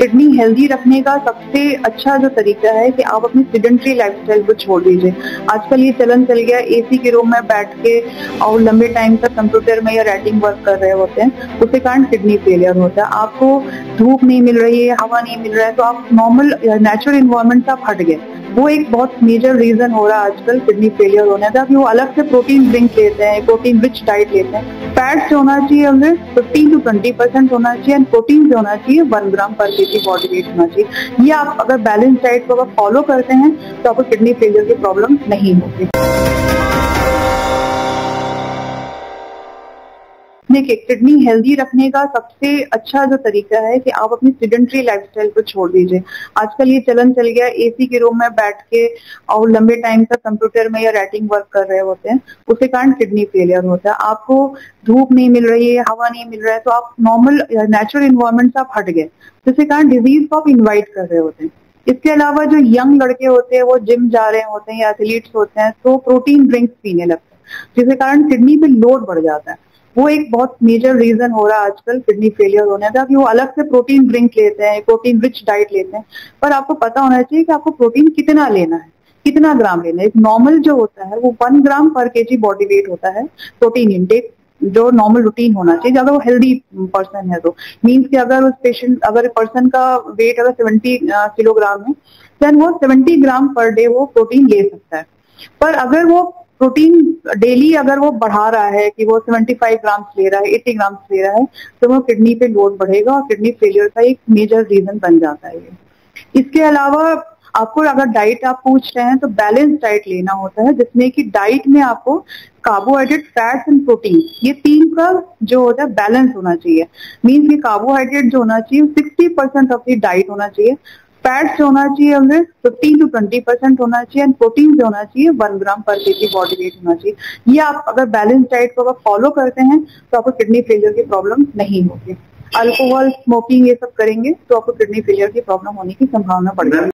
Kidney healthy रखने का सबसे अच्छा जो तरीका है कि आप अपनी सिडेंट्री लाइफस्टाइल को छोड़ दीजिए। आजकल ये चलन चल गया एसी के रूम में बैठ के और लंबे टाइम तक कंप्यूटर में या राइटिंग वर्क कर रहे होते हैं, उसके कारण किडनी फेलियर होता है। आपको धूप नहीं मिल रही है, हवा नहीं मिल रहा है, तो आप नॉर्मल नेचुरल इन्वायरमेंट से आप हट गए, वो एक बहुत मेजर रीजन हो रहा है आजकल किडनी फेलियर होने का। कि वो अलग से प्रोटीन ड्रिंक लेते हैं, प्रोटीन रिच डाइट लेते हैं। फैट से होना चाहिए हमें 15 to 20% होना चाहिए एंड प्रोटीन से होना चाहिए 1 ग्राम पर केजी बॉडी वेट होना चाहिए। ये आप अगर बैलेंस डाइट को अगर फॉलो करते हैं तो आपको किडनी फेलियर की प्रॉब्लम नहीं होगी। देखिए, किडनी हेल्दी रखने का सबसे अच्छा जो तरीका है कि आप अपनी सिडेंट्री लाइफस्टाइल को छोड़ दीजिए। आजकल ये चलन चल गया एसी के रूम में बैठ के और लंबे टाइम तक कंप्यूटर में या राइटिंग वर्क कर रहे होते हैं, उसके कारण किडनी फेलियर होता है। आपको धूप नहीं मिल रही है, हवा नहीं मिल रहा है, तो आप नॉर्मल नेचुरल इन्वायरमेंट से आप हट गए, जिसके कारण डिजीज को आप इन्वाइट कर रहे होते हैं। इसके अलावा जो यंग लड़के होते हैं वो जिम जा रहे होते हैं या एथलीट्स होते हैं, तो प्रोटीन ड्रिंक्स पीने लगते हैं, जिसके कारण किडनी पे लोड बढ़ जाता है। वो एक बहुत मेजर रीजन हो रहा है आजकल किडनी फेलियर होने का। कि वो अलग से प्रोटीन ड्रिंक लेते हैं, प्रोटीन रिच डाइट लेते हैं, पर आपको पता होना चाहिए कि आपको प्रोटीन कितना लेना है, कितना ग्राम लेना है। एक नॉर्मल जो होता है वो 1 ग्राम पर केजी बॉडी वेट होता है प्रोटीन इंटेक, जो नॉर्मल रूटीन होना चाहिए अगर वो हेल्दी पर्सन है। तो मीन्स कि अगर उस पेशेंट अगर पर्सन का वेट अगर 70 किलोग्राम है, देन वो 70 ग्राम पर डे वो प्रोटीन ले सकता है। पर अगर वो प्रोटीन डेली अगर वो बढ़ा रहा है कि वो 75 ग्राम ले रहा है, 80 ग्राम ले रहा है, तो वो किडनी पे लोड बढ़ेगा और किडनी फेलियर का एक मेजर रीजन बन जाता है ये। इसके अलावा आपको अगर डाइट आप पूछ रहे हैं तो बैलेंस डाइट लेना होता है, जिसमें कि डाइट में आपको कार्बोहाइड्रेट, फैट्स एंड प्रोटीन, ये 3 का जो होता है बैलेंस होना चाहिए। मीन्स कि कार्बोहाइड्रेट जो होना चाहिए 60% ऑफ दी डाइट होना चाहिए, फैट से होना चाहिए हमें 15 to 20% होना चाहिए एंड प्रोटीन से होना चाहिए 1 ग्राम पर केजी बॉडी वेट होना चाहिए। ये आप अगर बैलेंस डाइट को अगर फॉलो करते हैं तो आपको किडनी फेलियर की प्रॉब्लम नहीं होगी। अल्कोहल, स्मोकिंग ये सब करेंगे तो आपको किडनी फेलियर की प्रॉब्लम होने की संभावना बढ़ जाएगी।